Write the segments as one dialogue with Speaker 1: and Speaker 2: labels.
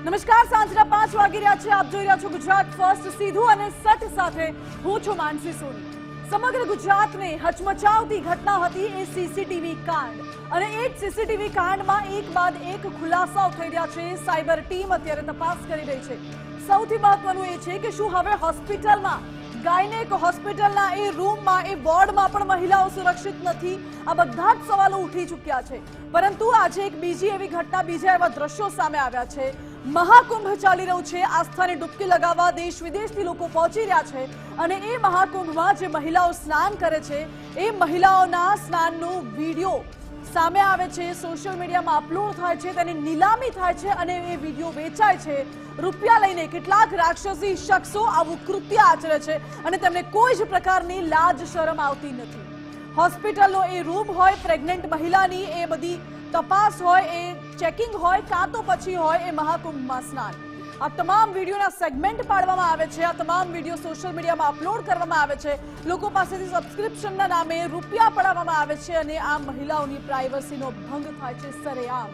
Speaker 1: નમસ્કાર, સાંજના 5 વાગી રહ્યા છે. આપ જોઈ રહ્યા છો ગુજરાત ફર્સ્ટ, સીધું અને સટ સાથે હું છું માનસી સોની. સમગ્ર ગુજરાતને હચમચાવતી ઘટના હતી એ સીસીટીવી કાંડ અને એ જ સીસીટીવી કાંડમાં એક બાદ એક ખુલાસાઓ થઈ રહ્યા છે. સાયબર ટીમ અત્યારે તપાસ કરી રહી છે. સૌથી મહત્વનું એ છે કે શું હવે હોસ્પિટલમાં ગાયનેક હોસ્પિટલના એ રૂમમાં એ વોર્ડમાં પણ મહિલાઓ સુરક્ષિત નથી? આ બધા જ સવાલો ઉઠી ચૂક્યા છે. પરંતુ આજે એક બીજી એવી ઘટના, બીજા એવા દ્રશ્યો સામે આવ્યા છે. મહાકુંભ ચાલી રહ્યું છે. આસ્થાની ડૂબકી લગાવવા દેશ વિદેશથી લોકો પહોંચી રહ્યા છે અને એ મહાકુંભમાં જે મહિલાઓ સ્નાન કરે છે એ મહિલાઓના સ્નાનનો વિડીયો સામે આવે છે, સોશિયલ મીડિયામાં અપલોડ થાય છે, તેની નીલામી થાય છે અને એ વિડીયો વેચાય છે. રૂપિયા લઈને કેટલાક રાક્ષસી શખ્સો આવું કૃત્ય આચરે છે અને તેમને કોઈ જ પ્રકારની લાજ શરમ આવતી નથી. હોસ્પિટલનો એ રૂમ હોય, પ્રેગ્નન્ટ મહિલાની એ બધી તપાસ હોય, એ ચેકિંગ હોય, કાં તો પછી હોય એ મહાકુંભમાં સ્નાન. આ તમામ વિડીયોના સેગમેન્ટ પાડવામાં આવે છે. આ તમામ વિડીયો સોશિયલ મીડિયામાં અપલોડ કરવામાં આવે છે. લોકો પાસેથી સબસ્ક્રિપ્શનના નામે રૂપિયા પડાવવામાં આવે છે અને આ મહિલાઓની પ્રાઇવસીનો ભંગ થાય છે. સરેઆમ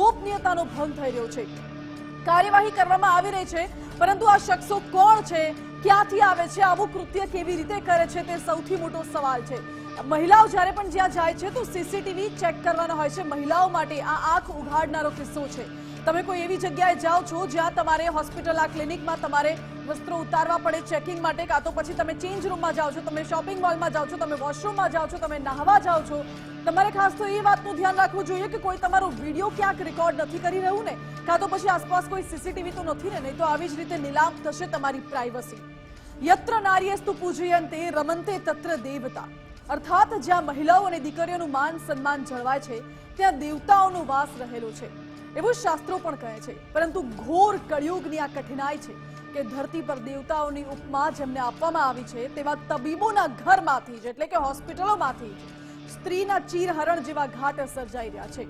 Speaker 1: ગોપનીયતાનો ભંગ થઈ રહ્યો છે. કાર્યવાહી કરવામાં આવી રહી છે, પરંતુ આ શખ્સો કોણ છે, ક્યાંથી આવે છે, આવું કૃત્ય કેવી રીતે કરે છે, તે સૌથી મોટો સવાલ છે. મહિલાઓ જ્યારે પણ જ્યાં જાય છે તો સીસીટીવી ચેક કરવાનો હોય છે. મહિલાઓ માટે આ આંખ ઉઘાડનારો કિસ્સો છે. તમે કોઈ એવી જગ્યાએ જાઓ છો જ્યાં તમારે હોસ્પિટલ, આ ક્લિનિકમાં તમારે વસ્ત્રો ઉતારવા પડે ચેકિંગ માટે, કાં તો પછી તમે ચેન્જ રૂમમાં જાઓ છો, તમે શોપિંગ મોલમાં જાઓ છો, તમે વોશરૂમમાં જાઓ છો, તમે નહાવા જાઓ છો. તમારે ખાસ તો એ વાતનું ધ્યાન રાખવું જોઈએ કે કોઈ તમારો વિડીયો ક્યાંક રેકોર્ડ નથી કરી રહ્યું ને, કાં તો પછી આસપાસ કોઈ સીસીટીવી તો નથી ને, નહીં તો આવી જ રીતે નીલામ થશે તમારી પ્રાઇવસી. યત્ર નાર્યેસ્તુ પૂજયન્તે રમન્તે તત્ર દેવતા, અર્થાત જ્યાં મહિલાઓ અને દીકરીઓનું માન સન્માન જળવાય છે ત્યાં દેવતાઓનો વાસ રહેલો છે, એવું શાસ્ત્રો પણ કહે છે. પરંતુ ઘોર કળિયુગની આ કઠિનાઈ છે કે ધરતી પર દેવતાઓની ઉપમા જેમને આપવામાં આવી છે તેવા તબીબોના ઘરમાંથી જ, એટલે કે હોસ્પિટલોમાંથી સ્ત્રીના ચીરહરણ જેવા ઘાટ સર્જાઈ રહ્યા છે.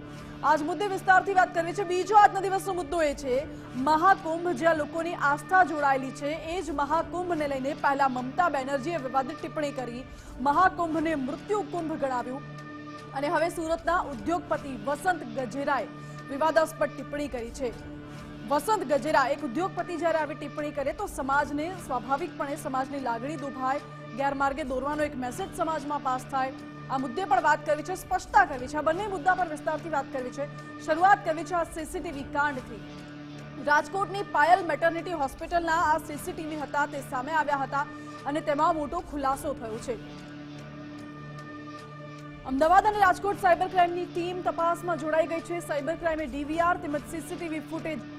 Speaker 1: આજ મુદ્દે વિસ્તારથી વાત કરવી છે. બીજો આજના દિવસનો મુદ્દો એ છે મહાકુંભ, જ્યાં લોકોની આસ્થા જોડાયેલી છે. એ જ મહાકુંભને લઈને પહેલા મમતા બેનર્જીએ વિવાદિત ટિપ્પણી કરી, મહાકુંભને મૃત્યુ કુંભ ગણાવ્યું અને હવે સુરતના ઉદ્યોગપતિ વસંત ગજેરાએ વિવાદાસ્પદ ટિપ્પણી કરી છે. વસંત ગજેરા, એક ઉદ્યોગપતિ જ્યારે આવી ટિપ્પણી કરે તો સમાજને સ્વાભાવિકપણે સમાજની લાગણી દુભાય, ગેરમાર્ગે દોરવાનો એક મેસેજ સમાજમાં પાસ થાય. આ મુદ્દે પણ વાત કરવી છે, સ્પષ્ટતા કરવી છે. આ બંને મુદ્દા પર વિસ્તારથી વાત કરવી છે. શરૂઆત કરવી છે આ સીસીટીવી કાંડથી. રાજકોટની પાયલ મેટર્નિટી હોસ્પિટલના આ સીસીટીવી હતા, તે સામે આવ્યા હતા અને તેમાં મોટો ખુલાસો થયો છે. અમદાવાદ અને રાજકોટ સાયબર ક્રાઇમની ટીમ તપાસમાં જોડાઈ ગઈ છે. સાયબર ક્રાઇમે ડીવીઆર તેમજ સીસીટીવી ફૂટેજ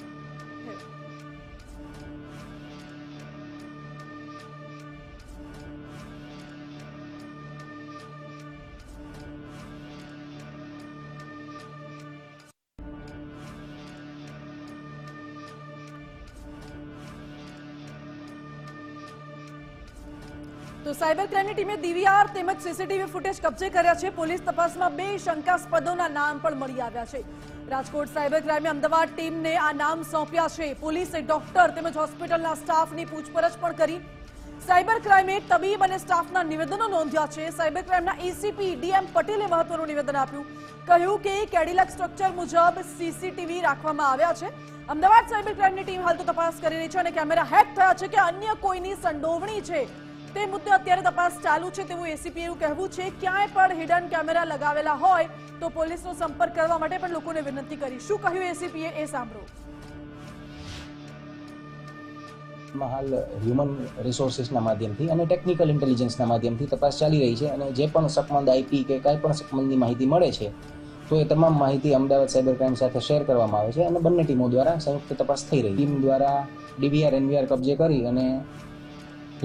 Speaker 1: તો સાયબર ક્રાઇમની ટીમે ડીવીઆર તેમજ સીસીટીવી ફૂટેજ કબજે કર્યા છે. પોલીસ તપાસમાં 2 શંકાસ્પદોના નામ પણ મળી આવ્યા છે. રાજકોટ સાયબર ક્રાઇમે અમદાવાદ ટીમને આ નામ સોંપ્યા છે. પોલીસે ડોક્ટર તેમજ હોસ્પિટલના સ્ટાફની પૂછપરછ પણ કરી. સાયબર ક્રાઇમે તબીબ અને સ્ટાફના નિવેદનો નોંધ્યા છે. સાયબર ક્રાઇમના એસીપી ડીએમ પટેલે મહત્વનું નિવેદન આપ્યું. કહ્યું કે કેડિલક સ્ટ્રક્ચર મુજબ સીસીટીવી રાખવામાં આવ્યા છે. અમદાવાદ સાયબર ક્રાઇમની ટીમ હાલ તો તપાસ કરી રહી છે અને કેમેરા હેક થયા છે કે અન્ય કોઈની સંડોવણી છે તે મુદ્દે અત્યારે તપાસ ચાલુ છે તેવું એસીપીનું કહેવું છે. ક્યાંય પણ હિડન કેમેરા લગાવેલા હોય તો પોલીસનો સંપર્ક કરવા માટે પણ લોકોને વિનંતી કરી. શું કહ્યું એસીપીએ એ સાંભળો.
Speaker 2: હાલ હ્યુમન રિસોર્સિસના માધ્યમથી અને ટેકનિકલ ઇન્ટેલિજન્સના માધ્યમથી તપાસ ચાલી રહી છે અને જે પણ શકમંદ આઈપી કે કાંઈ પણ શકમંદની માહિતી મળે છે તો એ તમામ માહિતી અમદાવાદ સાયબર ક્રાઇમ સાથે શેર કરવામાં આવે છે અને બંને ટીમો દ્વારા સંયુક્ત તપાસ થઈ રહી. ટીમ દ્વારા ડીવીઆર એનવીઆર કબજે કરી અને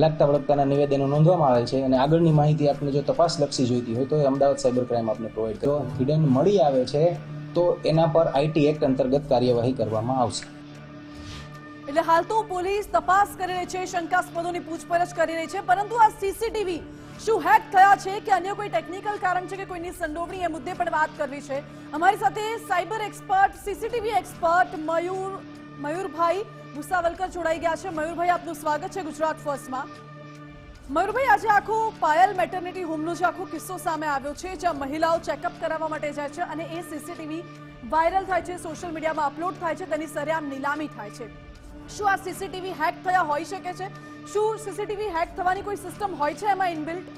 Speaker 2: લાગતા વળગતાના નિવેદનો નોંધવામાં આવે છે અને આગળની માહિતી આપને જો તપાસલક્ષી જોઈતી હોય તો એ અમદાવાદ સાયબર ક્રાઇમ આપને પ્રોવાઈડ કરે. હિડન મળી આવે છે તો એના પર આઈટી એક્ટ અંતર્ગત કાર્યવાહી કરવામાં આવશે.
Speaker 1: એટલે હાલ તો પોલીસ તપાસ કરી રહી છે, શંકાસ્પદોની પૂછપરછ કરી રહી છે. પરંતુ આ સીસીટીવી શું હેક થયા છે કે અન્ય કોઈ ટેકનિકલ કારણ છે કે કોઈની સંડોવણી, એ મુદ્દે પણ વાત કરવી છે. અમારી સાથે સાયબર એક્સપર્ટ, સીસીટીવી એક્સપર્ટ મયુરભાઈ ભુસાવલકર જોડાઈ ગયા છે. મયુરભાઈ, આપનું સ્વાગત છે ગુજરાત ફર્સ્ટમાં. મયુરભાઈ, આજે આખો પાયલ મેટર્નિટી હોમનો જે આખો કિસ્સો સામે આવ્યો છે, જ્યાં મહિલાઓ ચેકઅપ કરાવવા માટે જાય છે અને એ સીસીટીવી વાયરલ થાય છે, સોશિયલ મીડિયામાં અપલોડ થાય છે, તેની સરેઆમ નીલામી થાય છે. શું આ સીસીટીવી હેક થયા હોઈ શકે છે? શું સીસીટીવી હેક થવાની કોઈ સિસ્ટમ હોય છે એમાં ઇનબિલ્ટ?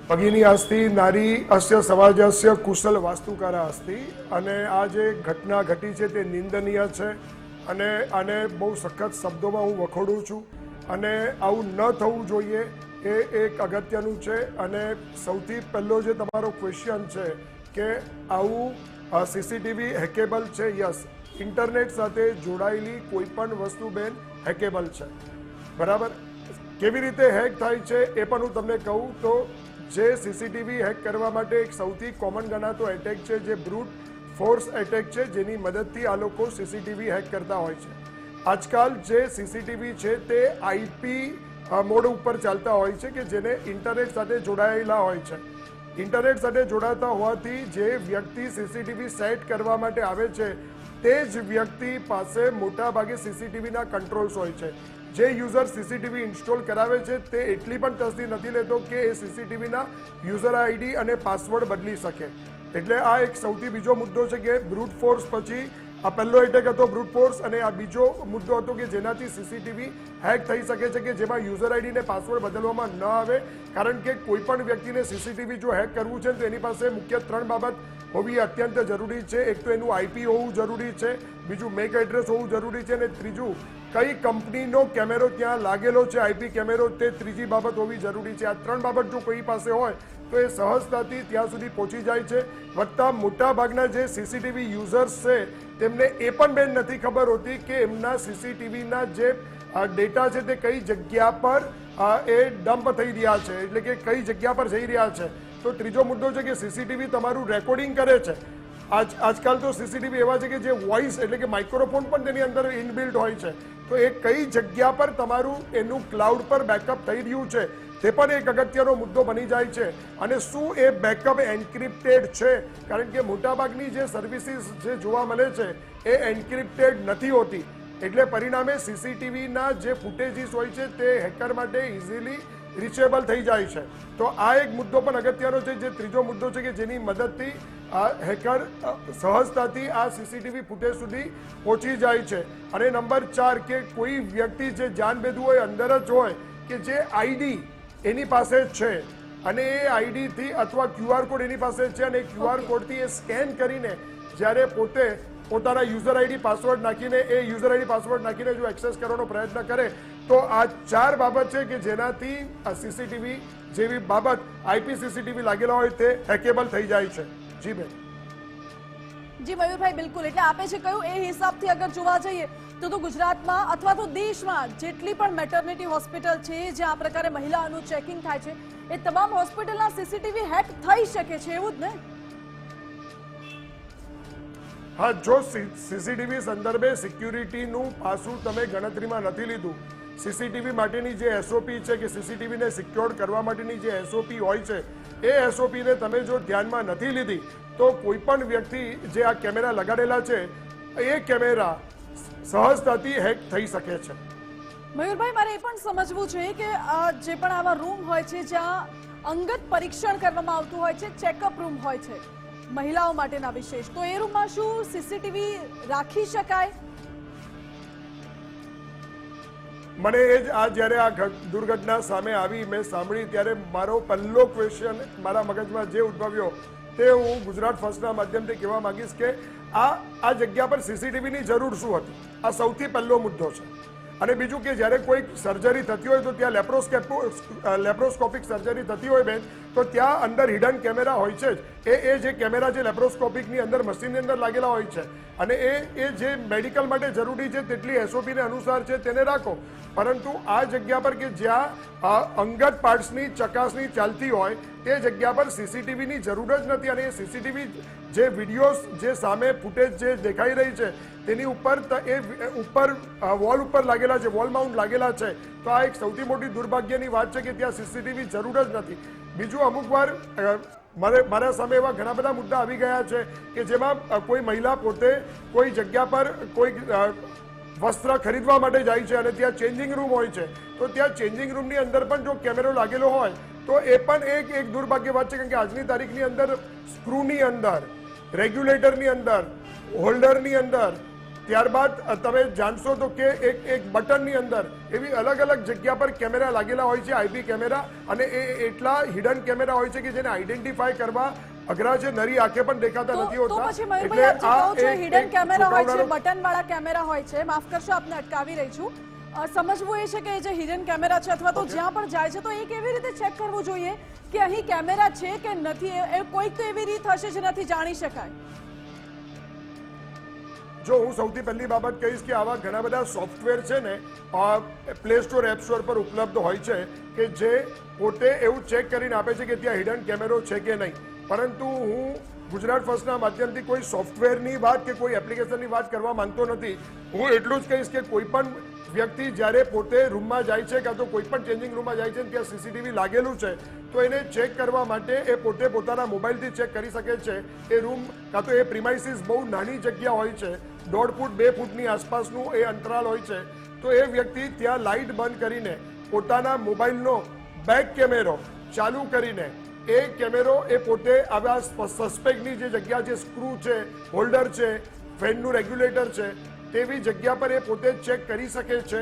Speaker 3: ભગિની અસ્તિ નારી અસ્ય સમાજસ્ય કુશલ વાસ્તુકારા અસ્તિ. અને આ જે ઘટના ઘટી છે તે નિંદનીય છે અને આને બહુ સખત શબ્દોમાં હું વખોડું છું. અને આવું ન થવું જોઈએ એ એક અગત્યનું છે. અને સૌથી પહેલો જે તમારો ક્વેશ્ચન છે કે આવું સીસીટીવી હેકેબલ છે. યસ, ઇન્ટરનેટ સાથે જોડાયેલી કોઈ પણ વસ્તુ બેન હેકેબલ છે, બરાબર. કેવી રીતે હેક થાય છે એ પણ હું તમને કહું તો જે સીસીટીવી હેક કરવા માટે એક સૌથી કોમન ગણાતો એટેક છે જે બ્રૂટ ફોર્સ એટેક છે, જેની મદદથી આ લોકો સીસીટીવી હેક કરતા હોય છે. આજકાલ જે સીસીટીવી છે તે આઈપી મોડ ઉપર ચાલતા હોય છે કે જેને ઇન્ટરનેટ સાથે જોડાયેલા હોય છે. ઇન્ટરનેટ સાથે જોડાતા હોવાથી જે વ્યક્તિ સીસીટીવી સેટ કરવા માટે આવે છે તે જ વ્યક્તિ પાસે મોટા ભાગે સીસીટીવીના કંટ્રોલ્સ હોય છે. જે યુઝર સીસીટીવી ઇન્સ્ટોલ કરાવે છે તે એટલી પણ તસદી નથી લેતો કે એ સીસીટીવીના યુઝર આઈડી અને પાસવર્ડ બદલી શકે. એટલે આ એક સૌથી બીજો મુદ્દો છે કે બ્રૂટ ફોર્સ પછી આ પહેલો એટેક હતો બ્રૂટ ફોર્સ, અને આ બીજો મુદ્દો હતો કે જેનાથી સીસીટીવી હેક થઈ શકે છે કે જેમાં યુઝર આઈડી ને પાસવર્ડ બદલવામાં ન આવે. કારણ કે કોઈ પણ વ્યક્તિને સીસીટીવી જો હેક કરવું છે તો એની પાસે મુખ્ય 3 બાબત હોવી અત્યંત જરૂરી છે. એક તો એનું આઈપી હોવું જરૂરી છે, બીજું મેક એડ્રેસ હોવું જરૂરી છે, અને ત્રીજું કઈ કંપનીનો કેમેરો ત્યાં લાગેલો છે, આઈપી કેમેરો, તે ત્રીજી બાબત હોવી જરૂરી છે. આ 3 બાબત જો કોઈ પાસે હોય તો એ સહજતાથી ત્યાં સુધી પહોંચી જાય છે. વત્તા મોટા ભાગના જે સીસીટીવી યુઝર્સ છે તેમને એ પણ બેન નથી ખબર હોતી કે એમના સીસીટીવીના જે ડેટા છે તે કઈ જગ્યા પર એ ડમ્પ થઈ રહ્યા છે, એટલે કે કઈ જગ્યા પર જઈ રહ્યા છે. તો ત્રીજો મુદ્દો છે કે સીસીટીવી તમારું રેકોર્ડિંગ કરે છે. આજકાલ તો સીસીટીવી એવા છે કે જે વોઇસ એટલે કે માઇક્રોફોન પણ તેની અંદર ઇનબિલ્ટ હોય છે. તો એ કઈ જગ્યા પર તમારું એનું ક્લાઉડ પર બેકઅપ થઈ રહ્યું છે તે પણ એક અગત્યનો મુદ્દો બની જાય છે. અને શું એ બેકઅપ એન્ક્રિપ્ટેડ છે? કારણ કે મોટાભાગની જે સર્વિસીસ જે જોવા મળે છે એ એન્ક્રિપ્ટેડ નથી હોતી. એટલે પરિણામે સીસીટીવીના જે ફૂટેજીસ હોય છે તે હેકર માટે ઇઝીલી રીચેબલ થઈ જાય છે. તો આ એક મુદ્દો પણ અગત્યનો છે. જે ત્રીજો મુદ્દો છે કે જેની મદદથી આ હેકર સહજતાથી આ સીસીટીવી ફૂટેજ સુધી પહોંચી જાય છે. અને નંબર 4 કે કોઈ વ્યક્તિ જે જાનબેદુ હોય અંદર જ હોય કે જે આઈડી એની પાસે જ છે અને એ આઈડીથી અથવા ક્યુઆર કોડ એની પાસે છે અને ક્યુઆર કોડથી એ સ્કેન કરીને જ્યારે પોતે પોતાના યુઝર આઈડી પાસવર્ડ નાખીને જો એક્સેસ કરવાનો પ્રયત્ન કરે તો આ 4 બાબત છે કે જેનાથી આ સીસીટીવી જેવી બાબત આઈપી સીસીટીવી લાગેલા હોય તે હેકેબલ થઈ જાય છે. જી બેન.
Speaker 1: જી મયુરભાઈ, બિલકુલ. એટલે આપે છે કહ્યું એ હિસાબથી અગર જોવા જઈએ તો ગુજરાતમાં અથવા તો દેશમાં જેટલી પણ મેટર્નિટી હોસ્પિટલ છે જ્યાં આ પ્રકારે મહિલાઓનું ચેકિંગ થાય છે એ તમામ હોસ્પિટલના સીસીટીવી હેક થઈ શકે છે, એવું જ ને?
Speaker 3: હા, જો સીસીટીવી સંદર્ભે સિક્યુરિટીનું પાસું તમે ગણતરીમાં નથી લીધું, સીસીટીવી માટેની જે એસઓપી છે કે સીસીટીવીને સિક્યોર કરવા માટેની જે એસઓપી હોય છે એ એસઓપીને તમે જો ધ્યાનમાં નથી લીધી તો કોઈ પણ વ્યક્તિ જે આ કેમેરા લગાડેલા છે એ કેમેરા સહજતાથી હેક થઈ શકે છે.
Speaker 1: મયુરભાઈ, મારે એ પણ સમજવું છે કે જે પણ આવા રૂમ હોય છે જ્યાં અંગત પરીક્ષણ કરવામાં આવતું હોય છે, ચેકઅપ રૂમ હોય છે મહિલાઓ માટેના વિશેષ, તો એ રૂમમાં શું સીસીટીવી રાખી શકાય?
Speaker 3: મને એ જ જ્યારે આ દુર્ઘટના સામે આવી મેં સાંભળી ત્યારે મારો પહેલો ક્વેશ્ચન મારા મગજમાં જે ઉદ્ભવ્યો તે હું ગુજરાત ફર્સ્ટના માધ્યમથી કહેવા માંગીશ કે આ જગ્યા પર સીસીટીવીની જરૂર શું હતી? આ સૌથી પહેલો મુદ્દો છે. અને બીજું કે જ્યારે કોઈ સર્જરી થતી હોય તો ત્યાં લેપ્રોસ્કોપિક સર્જરી થતી હોય બેન તો ત્યાં અંદર હિડન કેમેરા હોય છે જ. એ જે કેમેરા જે લેપ્રોસ્કોપિકની અંદર મશીનની અંદર લાગેલા હોય છે અને એ જે મેડિકલ માટે જરૂરી છે તેટલી એસઓપીને અનુસાર છે તેને રાખો. પરંતુ આ જગ્યા પર કે જ્યાં અંગત પાર્ટ્સની ચકાસણી ચાલતી હોય તે જગ્યા પર સીસીટીવીની જરૂર જ નથી. અને એ સીસીટીવી જે વિડીયોઝ જે સામે ફૂટેજ જે દેખાઈ રહી છે તેની ઉપર વોલ ઉપર લાગેલા છે, વોલ માઉન્ટ લાગેલા છે. તો આ એક સૌથી મોટી દુર્ભાગ્યની વાત છે કે ત્યાં સીસીટીવી જરૂર જ નથી. બીજું અમુક વાર મારા સામે એવા ઘણા બધા મુદ્દા આવી ગયા છે કે જેમાં કોઈ મહિલા પોતે કોઈ જગ્યા પર કોઈ વસ્ત્ર ખરીદવા માટે જાય છે અને ત્યાં ચેન્જિંગ રૂમ હોય છે તો ત્યાં ચેન્જિંગ રૂમની અંદર પણ જો કેમેરો લાગેલો હોય તો એ પણ એક દુર્ભાગ્ય વાત છે, કારણ કે આજની તારીખની અંદર સ્ક્રૂની અંદર, રેગ્યુલેટરની અંદર, હોલ્ડરની અંદર, ત્યારબાદ તમે જાણશો તો કે એક બટનની અંદર એવી અલગ અલગ જગ્યા પર કેમેરા લાગેલા હોય છે, આઈપી કેમેરા, અને એ એટલા હિડન કેમેરા હોય છે કે જેને આઈડેન્ટિફાય કરવા અઘરા છે, નરી આંખે પણ દેખાતા નથી
Speaker 1: તો
Speaker 3: હોતા.
Speaker 1: પછી મયુરભાઈ આપ જે કહો છો હિડન કેમેરા હોય છે,
Speaker 3: છોટાવનારો-
Speaker 1: બટન વાળા કેમેરા હોય છે, માફ કરશો આપને અટકાવી રહી છું, સમજવું એ છે કે જે હિડન કેમેરા છે અથવા તો જ્યાં પણ જાય છે તો એ કેવી રીતે ચેક કરવું જોઈએ કે અહીં કેમેરા છે કે નથી? એ કોઈક તો એવી રીત હશે જેનાથી જાણી શકાય.
Speaker 3: જો હું સૌથી પહેલી બાબત કહીશ કે આવા ઘણા બધા સોફ્ટવેર છે ને પ્લે સ્ટોર, એપ સ્ટોર પર ઉપલબ્ધ હોય છે કે જે પોતે એવું ચેક કરીને આપે છે કે ત્યાં હિડન કેમેરો છે કે નહીં. પરંતુ હું ગુજરાત ફર્સ્ટના માધ્યમથી કોઈ સોફ્ટવેરની વાત કે કોઈ એપ્લિકેશનની વાત કરવા માંગતો નથી. હું એટલું જ કહીશ કે કોઈ પણ વ્યક્તિ જ્યારે પોતે રૂમમાં જાય છે કાં તો કોઈ પણ ચેન્જિંગ રૂમમાં જાય છે ત્યાં સીસીટીવી લાગેલું છે તો એને ચેક કરવા માટે એ પોતે પોતાના મોબાઈલથી ચેક કરી શકે છે. એ રૂમ કાં તો એ પ્રિમાઇસીસ બહુ નાની જગ્યા હોય છે, 1.5 ફૂટ 2 ફૂટની આસપાસનું એ અંતરાલ હોય છે, તો એ વ્યક્તિ ત્યાં લાઇટ બંધ કરીને પોતાના મોબાઈલનો બેક કેમેરો ચાલુ કરીને એ કેમેરો એ પોતે આવા સસ્પેક્ટની જે જગ્યા છે, સ્ક્રૂ છે, હોલ્ડર છે, ફેનનું રેગ્યુલેટર છે, તેવી જગ્યા પર એ પોતે ચેક કરી શકે છે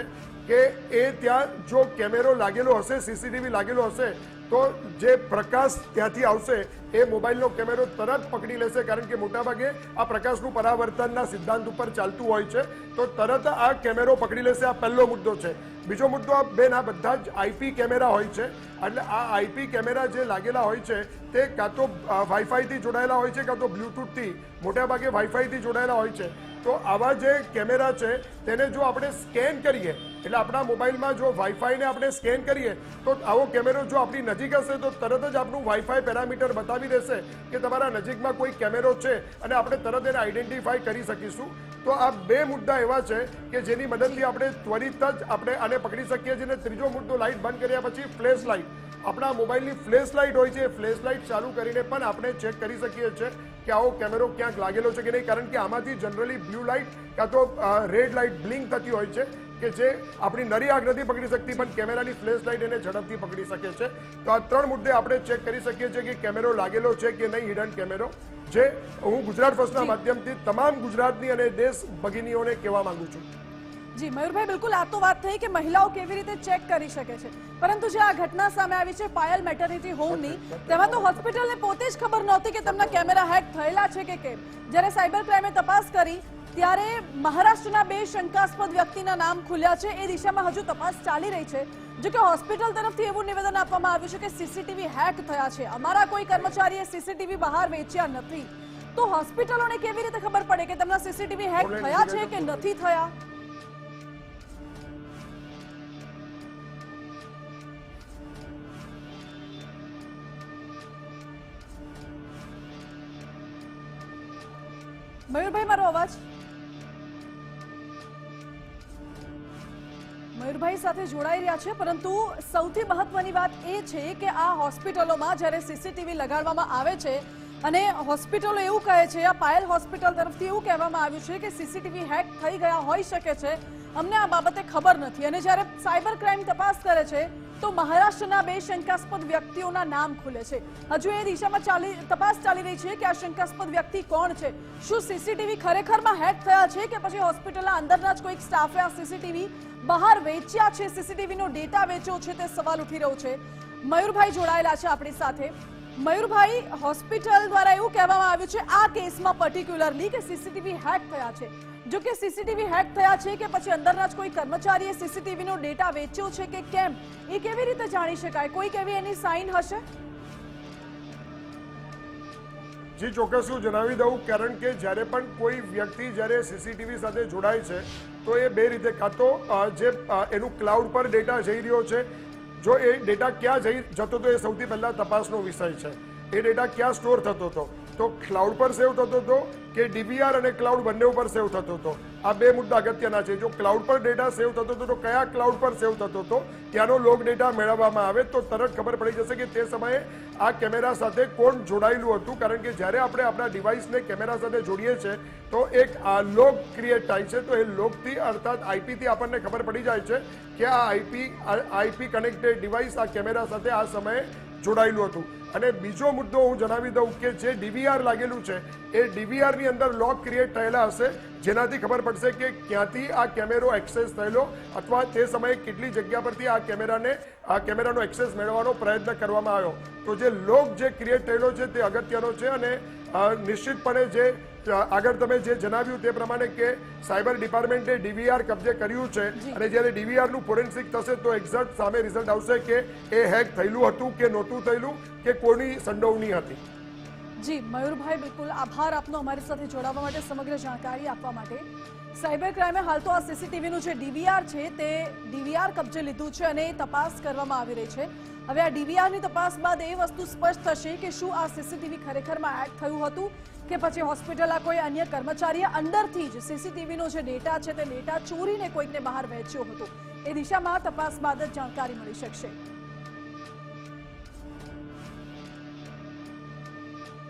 Speaker 3: કે એ ત્યાં જો કેમેરો લાગેલો હશે, સીસીટીવી લાગેલો હશે તો જે પ્રકાશ ત્યાંથી આવશે એ મોબાઈલનો કેમેરો તરત પકડી લેશે, કારણ કે મોટાભાગે આ પ્રકાશનું પરાવર્તનના સિદ્ધાંત ઉપર ચાલતું હોય છે, તો તરત આ કેમેરો પકડી લેશે. આ પહેલો મુદ્દો છે. બીજો મુદ્દો આ બેન, આ બધા જ આઈપી કેમેરા હોય છે, એટલે આ આઈપી કેમેરા જે લાગેલા હોય છે તે કાં તો વાઈફાઈથી જોડાયેલા હોય છે કાં તો બ્લૂટૂથથી, મોટાભાગે વાઈફાઈથી જોડાયેલા હોય છે. તો આવા જે કેમેરા છે તેને જો આપણે સ્કેન કરીએ, એટલે આપણા મોબાઈલમાં જો વાઈફાઈને આપણે સ્કેન કરીએ તો આવો કેમેરો જો આપણી નજીક હશે તો તરત જ આપણું વાઈફાઈ પેરામીટર બતાવી દેશે કે તમારા નજીકમાં કોઈ કેમેરો છે અને આપણે તરત એને આઈડેન્ટિફાઈ કરી શકીશું. તો આ બે મુદ્દા એવા છે કે જેની મદદથી આપણે ત્વરિત જ આપણે આને પકડી શકીએ છીએ. અને ત્રીજો મુદ્દો, લાઇટ બંધ કર્યા પછી ફ્લેશ લાઇટ, આપણા મોબાઈલની ફ્લેશ લાઇટ હોય છે, ફ્લેશ લાઇટ ચાલુ કરીને પણ આપણે ચેક કરી શકીએ છીએ કે આવો કેમેરો ક્યાંક લાગેલો છે કે નહીં, કારણ કે આમાંથી જનરલી બ્લુ લાઇટ કાં તો રેડ લાઇટ બ્લિંક થતી હોય છે કે જે આપણી નરી આંખ નથી પકડી શકતી, પણ કેમેરાની ફ્લેશ લાઇટ એને ઝડપથી પકડી શકે છે. તો આ 3 મુદ્દે આપણે ચેક કરી શકીએ છીએ કે કેમેરો લાગેલો છે કે નહીં, હિડન કેમેરો, જે હું ગુજરાત ફર્સ્ટના માધ્યમથી તમામ ગુજરાતની અને દેશ ભગીનીઓને કહેવા માંગુ છું.
Speaker 1: જી મયુરભાઈ, બિલકુલ આ તો વાત થઈ કે મહિલાઓ કેવી રીતે ચેક કરી શકે છે, પરંતુ જે આ ઘટના સામે આવી છે પાયલ મેટર્નિટી હોમની, તેમાં તો હોસ્પિટલને પોતે જ ખબર નહોતી કે તેમના કેમેરા હેક થયેલા છે કે કેમ. જ્યારે સાયબર ક્રાઇમે તપાસ કરી ત્યારે મહારાષ્ટ્રના 2 શંકાસ્પદ વ્યક્તિના નામ ખુલ્યા છે. એ દિશામાં હજુ તપાસ ચાલી રહી છે. જો કે હોસ્પિટલ તરફથી એવું નિવેદન આપવામાં આવ્યું છે કે સીસીટીવી હેક થયા છે, અમારા કોઈ કર્મચારીએ સીસીટીવી બહાર વેચ્યા નથી. તો હોસ્પિટલોને કેવી રીતે ખબર પડે કે તેમના સીસીટીવી હેક થયા છે કે નથી થયા? મયુરભાઈ, મારો અવાજ મયુરભાઈ સાથે જોડાઈ રહ્યા છે, પરંતુ સૌથી મહત્વની વાત એ છે કે આ હોસ્પિટલોમાં જ્યારે સીસીટીવી લગાડવામાં આવે છે અને હોસ્પિટલો એવું કહે છે, આ પાયલ હોસ્પિટલ તરફથી એવું કહેવામાં આવ્યું છે કે સીસીટીવી હેક થઈ ગયા હોઈ શકે છે, અમને આ બાબતે ખબર નથી. અને જ્યારે સાયબર ક્રાઇમ તપાસ કરે છે તો મહારાષ્ટ્રના 2 શંકાસ્પદ વ્યક્તિઓના નામ ખુલે છે. હજુ એ દિશામાં તપાસ ચાલી રહી છે કે આ શંકાસ્પદ વ્યક્તિ કોણ છે. શું સીસીટીવી ખરેખરમાં હેક થયા છે કે પછી હોસ્પિટલના અંદરના જ કોઈક સ્ટાફે આ સીસીટીવી બહાર વેચ્યા છે, સીસીટીવીનો ડેટા વેચ્યો છે, તે સવાલ ઉઠી રહ્યો છે. મયુરભાઈ જોડાયેલા છે આપણી સાથે. મયુરભાઈ, હોસ્પિટલ દ્વારા એવું કહેવામાં આવ્યું છે આ કેસમાં પર્ટિક્યુલરલી કે સીસીટીવી હેક થયા છે. જો કે સીસીટીવી હેક થયા છે કે પછી અંદરના જ કોઈ કર્મચારીએ સીસીટીવીનો ડેટા વેચ્યો છે કે કેમ, એ કેવી રીતે જાણી શકાય? કોઈક એવી એની સાઇન હશે?
Speaker 3: જી ચોક્કસ હું જણાવી દઉં, કારણ કે જ્યારે પણ કોઈ વ્યક્તિ જ્યારે સીસીટીવી સાથે જોડાય છે તો એ 2 રીતે, કાં તો જે એનું ક્લાઉડ પર ડેટા જઈ રહ્યો છે, જો એ ડેટા ક્યાં જતો હતો એ સૌથી પહેલાં તપાસનો વિષય છે. એ ડેટા ક્યાં સ્ટોર થતો હતો, તો ક્લાઉડ પર સેવ થતો હતો કે ડીવીઆર અને ક્લાઉડ બંને ઉપર સેવ થતો હતો? આ 2 મુદ્દા અગત્યના છે. જો ક્લાઉડ પર ડેટા સેવ થતો હતો તો કયા ક્લાઉડ પર સેવ થતો હતો, ત્યાંનો લોગ ડેટા મેળવવામાં આવે તો તરત ખબર પડી જશે કે તે સમયે આ કેમેરા સાથે કોણ જોડાયેલું હતું. કારણ કે જ્યારે આપણે આપણા ડિવાઇસને કેમેરા સાથે જોડીએ છીએ તો એક લોગ ક્રિએટ થાય છે, તો એ લોગથી અર્થાત આઈપીથી આપણને ખબર પડી જાય છે કે આ આઈપી કનેક્ટેડ ડિવાઇસ આ કેમેરા સાથે આ સમયે જોડાયેલું હતું. અને બીજો મુદ્દો હું જણાવી દઉં કે જે ડીવીઆર લાગેલું છે એ ડીવીઆરની અંદર લોક ક્રિએટ થયેલા હશે, જેનાથી ખબર પડશે કે ક્યાંથી આ કેમેરો એક્સેસ થયેલો અથવા તે સમયે કેટલી જગ્યા પરથી આ કેમેરાનો એક્સેસ મેળવવાનો પ્રયત્ન કરવામાં આવ્યો. તો જે લોક જે ક્રિએટ થયેલો છે તે અગત્યનો છે. અને નિશ્ચિતપણે જે આગળ તમે જે જણાવ્યું તે પ્રમાણે કે સાયબર ડિપાર્ટમેન્ટે ડીવીઆર કબજે કર્યું છે અને જ્યારે ડીવીઆરનું ફોરેન્સિક થશે તો એક્ઝેક્ટ સામે રિઝલ્ટ આવશે કે એ હેક થયેલું હતું કે નહોતું થયેલું કે કોની સંડોવણી હતી.
Speaker 1: જી મયુરભાઈ, બિલકુલ આભાર આપનો અમારી સાથે જોડાવા માટે, સમગ્ર જાણકારી આપવા માટે. સાયબર ક્રાઇમે હાલ તો આ સીસીટીવીનું જે ડીવીઆર છે તે ડીવીઆર કબજે લીધું છે અને તપાસ કરવામાં આવી રહી છે. હવે આ ડીવીઆરની તપાસ બાદ એ વસ્તુ સ્પષ્ટ થશે કે શું આ સીસીટીવી ખરેખરમાં એડ થયું હતું કે પછી હોસ્પિટલના કોઈ અન્ય કર્મચારીએ અંદરથી જ સીસીટીવીનો જે ડેટા છે તે ડેટા ચોરીને કોઈકને બહાર વહેંચ્યો હતો. એ દિશામાં તપાસ બાદ જ જાણકારી મળી શકશે.